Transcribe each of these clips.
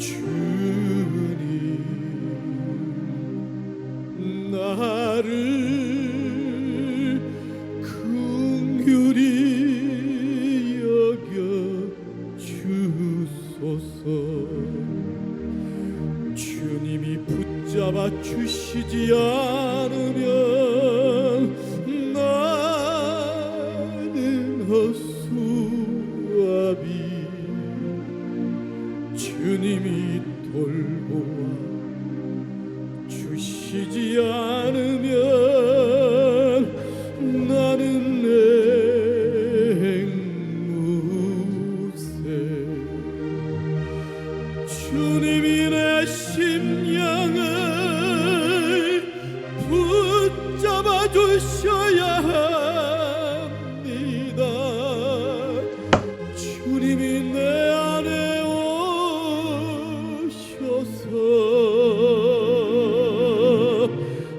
주님 나를 긍휼히 여겨 주소서. 주님이 붙잡아 주시지 않으면 나는 허수아비. 주님이 돌보아 주시지 않으면 나는 앵무새. 주님이 내 심령을 붙잡아 주셔야 합니다. 주님이 내 안에 오셔서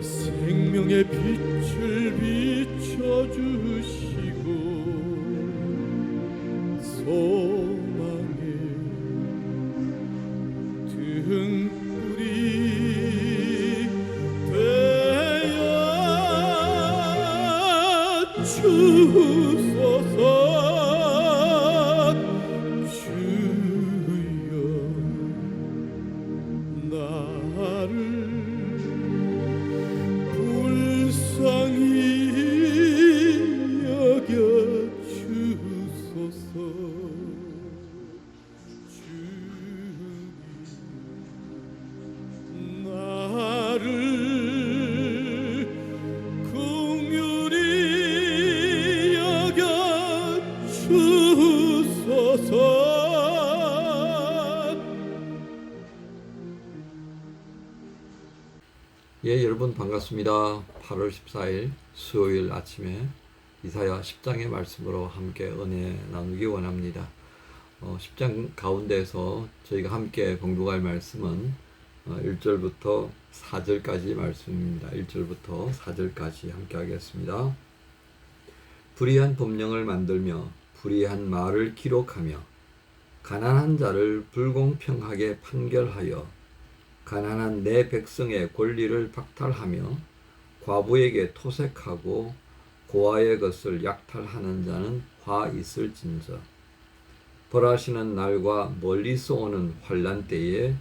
생명의 빛을 비춰주시고 소망의 등불이 되어 주소서. 주여 나를 불쌍히 여겨 주소서. 주님 나를 긍휼히 여겨 주소서. 예, 여러분 반갑습니다. 8월 14일 수요일 아침에 이사야 10장의 말씀으로 함께 은혜 나누기 원합니다. 10장 가운데서 저희가 함께 공독할 말씀은 1절부터 4절까지 말씀입니다. 1절부터 4절까지 함께 하겠습니다. 불의한 법령을 만들며 불의한 말을 기록하며 가난한 자를 불공평하게 판결하여 가난한 내 백성의 권리를 박탈하며 과부에게 토색하고 고아의 것을 약탈하는 자는 화 있을진저. 벌하시는 날과 멀리서 오는 환난 때에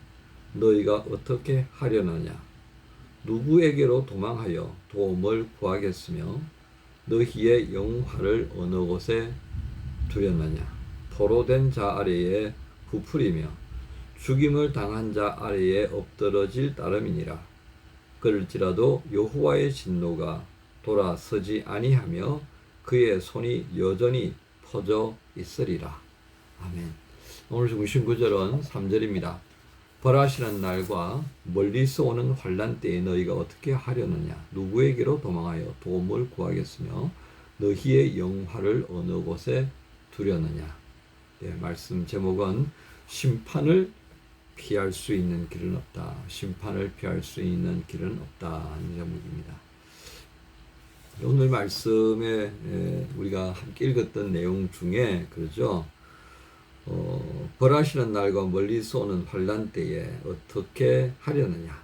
너희가 어떻게 하려느냐? 누구에게로 도망하여 도움을 구하겠으며 너희의 영화를 어느 곳에 두려느냐? 포로된 자 아래에 부풀이며 죽임을 당한 자 아래에 엎드러질 따름이니라. 그럴지라도 여호와의 진노가 돌아서지 아니하며 그의 손이 여전히 퍼져 있으리라. 아멘. 오늘 중심 구절은 3절입니다. 벌하시는 날과 멀리서 오는 환난 때에 너희가 어떻게 하려느냐? 누구에게로 도망하여 도움을 구하겠으며 너희의 영화를 어느 곳에 두려느냐? 네, 말씀 제목은 심판을 피할 수 있는 길은 없다. 심판을 피할 수 있는 길은 없다 하는 제목입니다. 오늘 말씀에 우리가 함께 읽었던 내용 중에 그러죠. 벌하시는 날과 멀리서 오는 환난 때에 어떻게 하려느냐?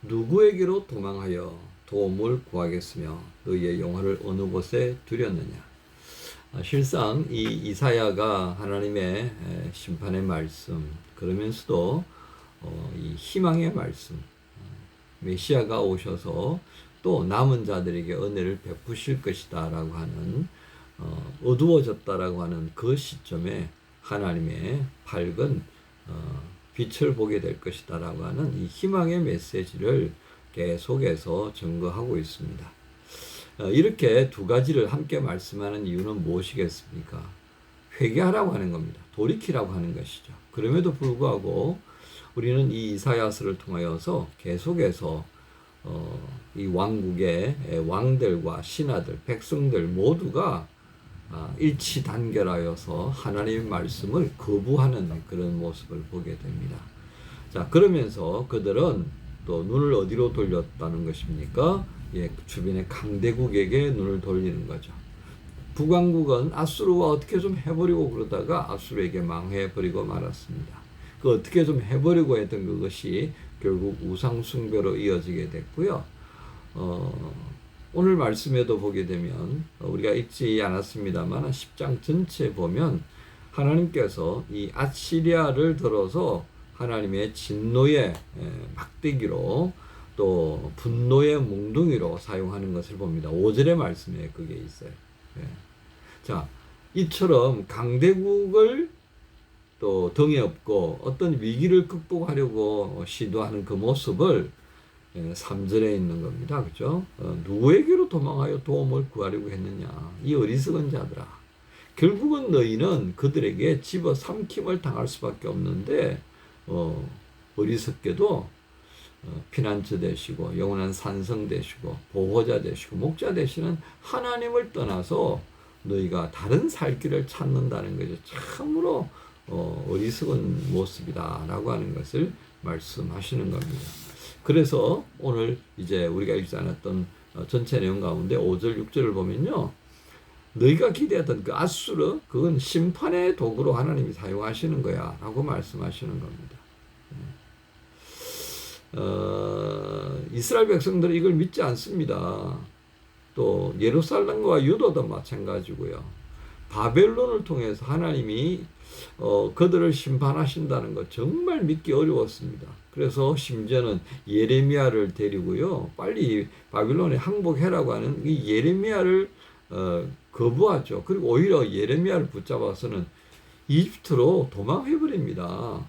누구에게로 도망하여 도움을 구하겠으며 너희의 영화를 어느 곳에 두렸느냐? 실상 이 이사야가 하나님의 심판의 말씀, 그러면서도 이 희망의 말씀, 메시아가 오셔서 또 남은 자들에게 은혜를 베푸실 것이다 라고 하는 어두워졌다라고 하는 그 시점에 하나님의 밝은 빛을 보게 될 것이다 라고 하는 이 희망의 메시지를 계속해서 증거하고 있습니다. 이렇게 두 가지를 함께 말씀하는 이유는 무엇이겠습니까? 회개하라고 하는 겁니다. 돌이키라고 하는 것이죠. 그럼에도 불구하고 우리는 이 이사야서를 통하여서 계속해서 이 왕국의 왕들과 신하들, 백성들 모두가 일치단결하여서 하나님의 말씀을 거부하는 그런 모습을 보게 됩니다. 자, 그러면서 그들은 또 눈을 어디로 돌렸다는 것입니까? 주변의 강대국에게 눈을 돌리는 거죠. 북왕국은 아수르와 어떻게 좀 해버리고 그러다가 아수르에게 망해버리고 말았습니다. 그 어떻게 좀 해보려고 했던 그것이 결국 우상 숭배로 이어지게 됐고요. 오늘 말씀에도 보게 되면 우리가 읽지 않았습니다만 10장 전체에 보면 하나님께서 이 아시리아를 들어서 하나님의 진노의 막대기로 또 분노의 몽둥이로 사용하는 것을 봅니다. 5절의 말씀에 그게 있어요. 자, 이처럼 강대국을 또 등에 업고 어떤 위기를 극복하려고 시도하는 그 모습을 3절에 있는 겁니다. 그죠? 누구에게로 도망하여 도움을 구하려고 했느냐? 이 어리석은 자들아. 결국은 너희는 그들에게 집어삼킴을 당할 수밖에 없는데 어리석게도 피난처 되시고 영원한 산성 되시고 보호자 되시고 목자 되시는 하나님을 떠나서 너희가 다른 살 길을 찾는다는 거죠. 참으로 어리석은 모습이다라고 하는 것을 말씀하시는 겁니다. 그래서 오늘 이제 우리가 읽지 않았던 전체 내용 가운데 5절, 6절을 보면요. 너희가 기대했던 그 아수르, 그건 심판의 도구로 하나님이 사용하시는 거야 라고 말씀하시는 겁니다. 이스라엘 백성들은 이걸 믿지 않습니다. 또 예루살렘과 유다도 마찬가지고요. 바벨론을 통해서 하나님이 그들을 심판하신다는 것 정말 믿기 어려웠습니다. 그래서 심지어는 예레미야를 데리고요. 빨리 바벨론에 항복해라고 하는 이 예레미야를 거부하죠. 그리고 오히려 예레미야를 붙잡아서는 이집트로 도망해버립니다.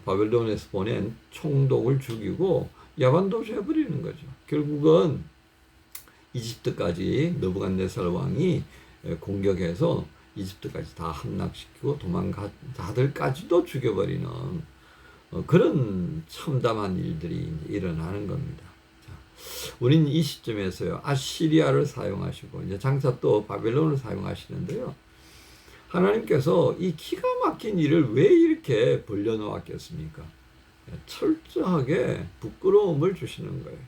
바벨론에서 보낸 총독을 죽이고 야반도주 해버리는 거죠. 결국은 이집트까지 느부갓네살 왕이 공격해서 이집트까지 다 함락시키고 도망간 자들까지도 죽여버리는 그런 참담한 일들이 일어나는 겁니다. 우리는 이 시점에서요, 아시리아를 사용하시고 이제 장차 또 바벨론을 사용하시는데요. 하나님께서 이 기가 막힌 일을 왜 이렇게 벌려놓았겠습니까? 철저하게 부끄러움을 주시는 거예요.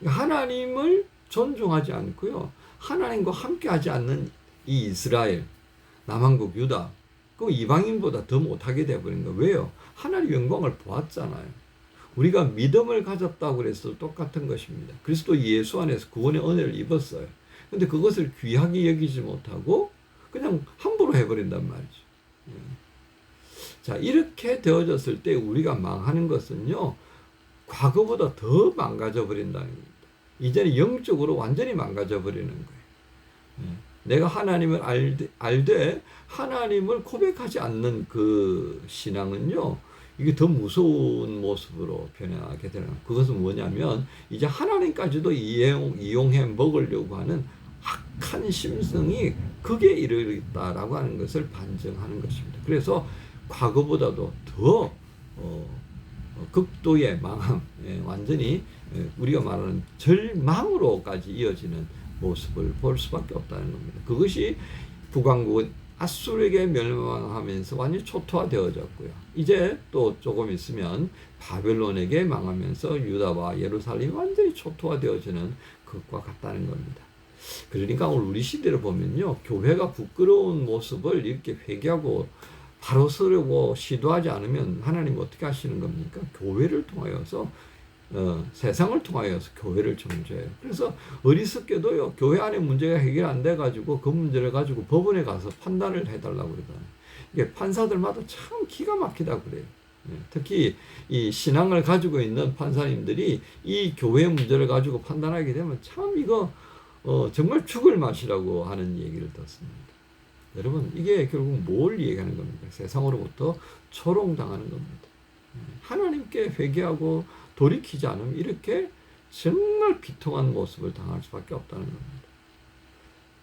하나님을 존중하지 않고요, 하나님과 함께하지 않는 이 이스라엘, 남한국 유다, 그 이방인보다 더 못하게 되어버린 거예요. 왜요? 하나님의 영광을 보았잖아요. 우리가 믿음을 가졌다고 그래서 똑같은 것입니다. 그리스도 예수 안에서 구원의 은혜를 입었어요. 근데 그것을 귀하게 여기지 못하고 그냥 함부로 해버린단 말이죠. 자, 이렇게 되어졌을 때 우리가 망하는 것은요, 과거보다 더 망가져 버린다는 겁니다. 이제는 영적으로 완전히 망가져 버리는 거예요. 내가 하나님을 알되 하나님을 고백하지 않는 그 신앙은요, 이게 더 무서운 모습으로 변하게 되는 거예요. 그것은 뭐냐면 이제 하나님까지도 이용해 먹으려고 하는 악한 심성이 극에 이르렀다라고 하는 것을 반증하는 것입니다. 그래서 과거보다도 더 극도의 망함, 완전히 우리가 말하는 절망으로까지 이어지는 모습을 볼 수밖에 없다는 겁니다. 그것이 북왕국은 아수르에게 멸망하면서 완전히 초토화되어졌고요. 이제 또 조금 있으면 바벨론에게 망하면서 유다와 예루살렘이 완전히 초토화되어지는 것과 같다는 겁니다. 그러니까 오늘 우리 시대를 보면요, 교회가 부끄러운 모습을 이렇게 회개하고 바로 서려고 시도하지 않으면 하나님 어떻게 하시는 겁니까? 교회를 통하여서 세상을 통하여서 교회를 정죄해요. 그래서 어리석게도요, 교회 안에 문제가 해결 안 돼가지고 그 문제를 가지고 법원에 가서 판단을 해달라고 그러잖아요. 이게 판사들마다 참 기가 막히다 그래요. 특히 이 신앙을 가지고 있는 판사님들이 이 교회 문제를 가지고 판단하게 되면 참 이거 정말 죽을 맛이라고 하는 얘기를 듣습니다. 여러분, 이게 결국 뭘 얘기하는 겁니까? 세상으로부터 초롱당하는 겁니다. 하나님께 회개하고 돌이키지 않으면 이렇게 정말 비통한 모습을 당할 수밖에 없다는 겁니다.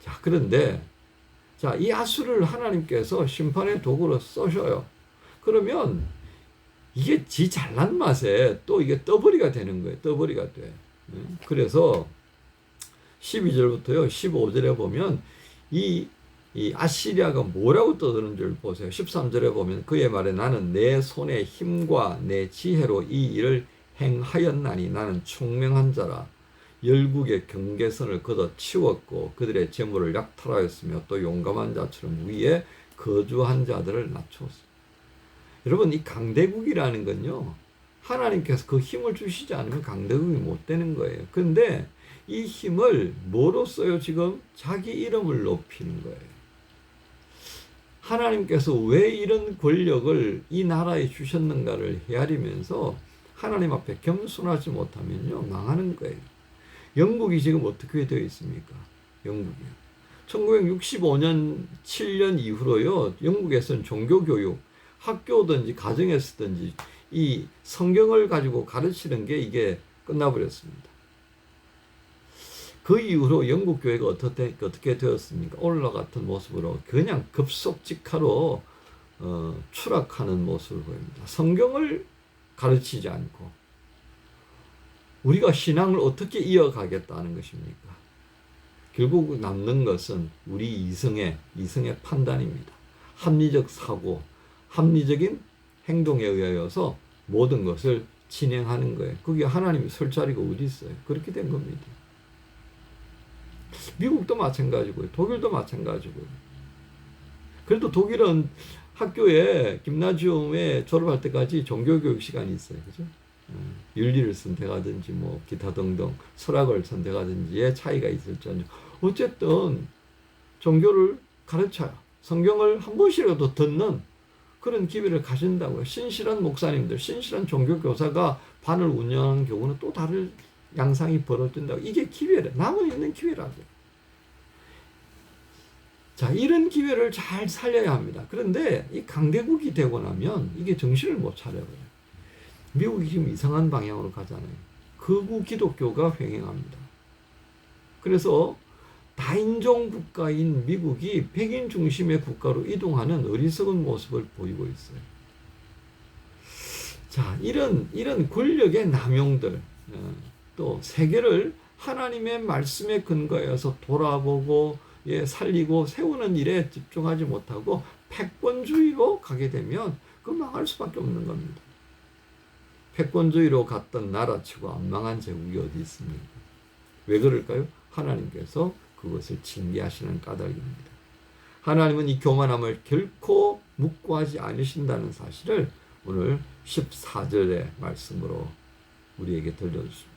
자, 그런데 자, 이 아수르를 하나님께서 심판의 도구로 써셔요. 그러면 이게 지 잘난 맛에 또 이게 떠버리가 되는 거예요. 떠버리가 돼. 그래서 12절부터요 15절에 보면 이 아시리아가 뭐라고 떠드는 줄 보세요. 13절에 보면 그의 말에 나는 내 손의 힘과 내 지혜로 이 일을 행하였나니 나는 총명한 자라. 열국의 경계선을 걷어치웠고 그들의 재물을 약탈하였으며 또 용감한 자처럼 위에 거주한 자들을 낮추었습니다. 여러분, 이 강대국이라는 건요, 하나님께서 그 힘을 주시지 않으면 강대국이 못 되는 거예요. 그런데 이 힘을 뭐로 써요? 지금 자기 이름을 높이는 거예요. 하나님께서 왜 이런 권력을 이 나라에 주셨는가를 헤아리면서 하나님 앞에 겸손하지 못하면요, 망하는 거예요. 영국이 지금 어떻게 되어 있습니까? 영국이요. 1965년 7년 이후로요, 영국에서는 종교교육, 학교든지 가정에서든지 이 성경을 가지고 가르치는 게 이게 끝나버렸습니다. 그 이후로 영국 교회가 어떻게 되었습니까? 오늘과 같은 모습으로 그냥 급속직하로 추락하는 모습을 보입니다. 성경을 가르치지 않고 우리가 신앙을 어떻게 이어가겠다는 것입니까? 결국 남는 것은 우리 이성의 판단입니다. 합리적 사고, 합리적인 행동에 의하여서 모든 것을 진행하는 거예요. 그게 하나님이 설 자리가 어디 있어요? 그렇게 된 겁니다. 미국도 마찬가지고요. 독일도 마찬가지고요. 그래도 독일은 학교에 김나지움에 졸업할 때까지 종교교육 시간이 있어요. 그죠? 윤리를 선택하든지 뭐 기타 등등 철학을 선택하든지의 차이가 있을지언정 어쨌든 종교를 가르쳐요. 성경을 한 번씩이라도 듣는 그런 기회를 가진다고요. 신실한 목사님들, 신실한 종교교사가 반을 운영하는 경우는 또 다른 양상이 벌어진다고. 이게 기회래. 남은 있는 기회라고요. 자, 이런 기회를 잘 살려야 합니다. 그런데 이 강대국이 되고 나면 이게 정신을 못 차려요. 미국이 지금 이상한 방향으로 가잖아요. 극우 기독교가 횡행합니다. 그래서 다인종 국가인 미국이 백인 중심의 국가로 이동하는 어리석은 모습을 보이고 있어요. 자, 이런 권력의 남용들, 또 세계를 하나님의 말씀에 근거해서 돌아보고 살리고 세우는 일에 집중하지 못하고 패권주의로 가게 되면 그 망할 수밖에 없는 겁니다. 패권주의로 갔던 나라치고 안 망한 제국이 어디 있습니까? 왜 그럴까요? 하나님께서 그것을 징계하시는 까닭입니다. 하나님은 이 교만함을 결코 묵고하지 않으신다는 사실을 오늘 14절의 말씀으로 우리에게 들려주십니다.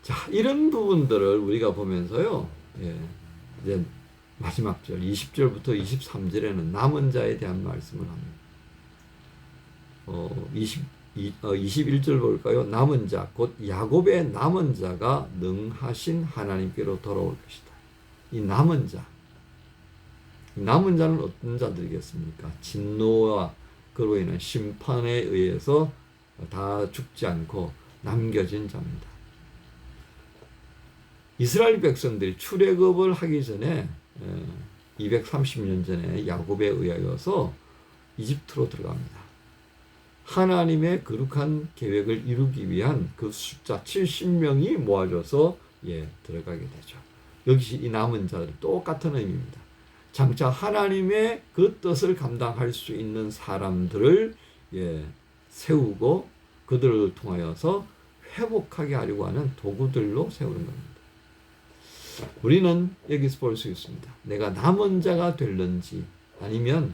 자, 이런 부분들을 우리가 보면서요, 이제 마지막 절 20절부터 23절에는 남은 자에 대한 말씀을 합니다. 21절 볼까요? 남은 자, 곧 야곱의 남은 자가 능하신 하나님께로 돌아올 것이다. 이 남은 자는 어떤 자들이겠습니까? 진노와 그로 인한 심판에 의해서 다 죽지 않고 남겨진 자입니다. 이스라엘 백성들이 출애굽을 하기 전에 230년 전에 야곱에 의하여서 이집트로 들어갑니다. 하나님의 거룩한 계획을 이루기 위한 그 숫자 70명이 모아져서 들어가게 되죠. 여기 이 남은 자들 똑같은 의미입니다. 장차 하나님의 그 뜻을 감당할 수 있는 사람들을 세우고 그들을 통하여서 회복하게 하려고 하는 도구들로 세우는 겁니다. 우리는 여기서 볼 수 있습니다. 내가 남은 자가 될는지 아니면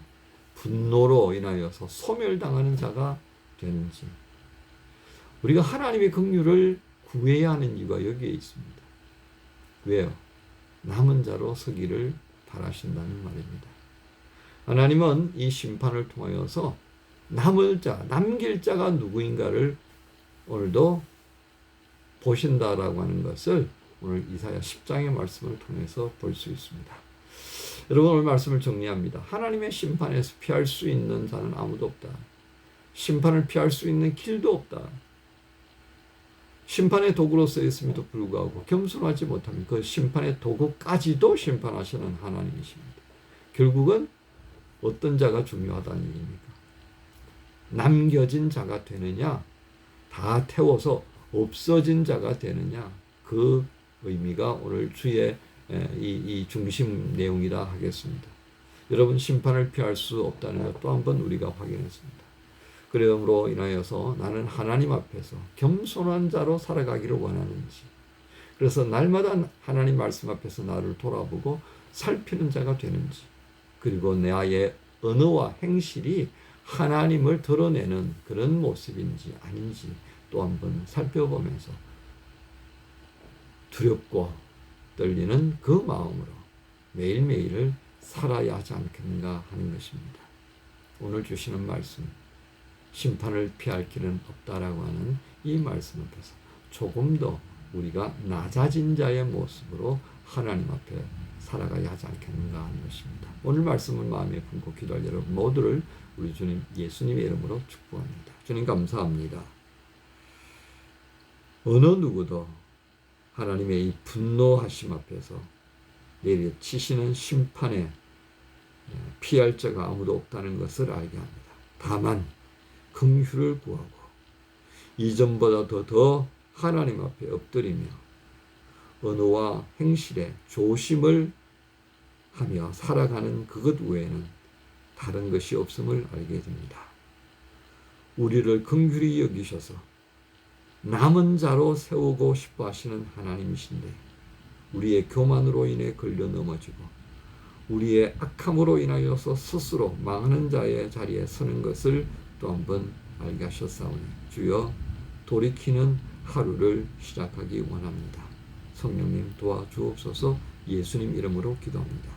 분노로 인하여서 소멸당하는 자가 되는지. 우리가 하나님의 긍휼을 구해야 하는 이유가 여기에 있습니다. 왜요? 남은 자로 서기를 바라신다는 말입니다. 하나님은 이 심판을 통하여서 남길 자가 누구인가를 오늘도 보신다라고 하는 것을 오늘 이사야 10장의 말씀을 통해서 볼 수 있습니다. 여러분, 오늘 말씀을 정리합니다. 하나님의 심판에서 피할 수 있는 자는 아무도 없다. 심판을 피할 수 있는 길도 없다. 심판의 도구로 쓰였음에도 불구하고 겸손하지 못하면 그 심판의 도구까지도 심판하시는 하나님이십니다. 결국은 어떤 자가 중요하다는 얘기입니까? 남겨진 자가 되느냐, 다 태워서 없어진 자가 되느냐, 그 의미가 오늘 주의 이 중심 내용이라 하겠습니다. 여러분, 심판을 피할 수 없다는 것 또 한번 우리가 확인했습니다. 그러므로 인하여서 나는 하나님 앞에서 겸손한 자로 살아가기를 원하는지, 그래서 날마다 하나님 말씀 앞에서 나를 돌아보고 살피는 자가 되는지, 그리고 나의 언어와 행실이 하나님을 드러내는 그런 모습인지 아닌지 또 한번 살펴보면서 두렵고 떨리는 그 마음으로 매일매일을 살아야 하지 않겠는가 하는 것입니다. 오늘 주시는 말씀, 심판을 피할 길은 없다라고 하는 이 말씀 앞에서 조금 더 우리가 낮아진 자의 모습으로 하나님 앞에 살아가야 하지 않겠는가 하는 것입니다. 오늘 말씀을 마음에 품고 기도할 여러분 모두를 우리 주님 예수님의 이름으로 축복합니다. 주님 감사합니다. 어느 누구도 하나님의 이 분노하심 앞에서 내려치시는 심판에 피할 자가 아무도 없다는 것을 알게 합니다. 다만 긍휼을 구하고 이전보다 더 하나님 앞에 엎드리며 언어와 행실에 조심을 하며 살아가는 그것 외에는 다른 것이 없음을 알게 됩니다. 우리를 긍휼히 여기셔서 남은 자로 세우고 싶어 하시는 하나님이신데 우리의 교만으로 인해 걸려 넘어지고 우리의 악함으로 인하여서 스스로 망하는 자의 자리에 서는 것을 또 한번 알게 하셨사오니 주여 돌이키는 하루를 시작하기 원합니다. 성령님 도와주옵소서. 예수님 이름으로 기도합니다.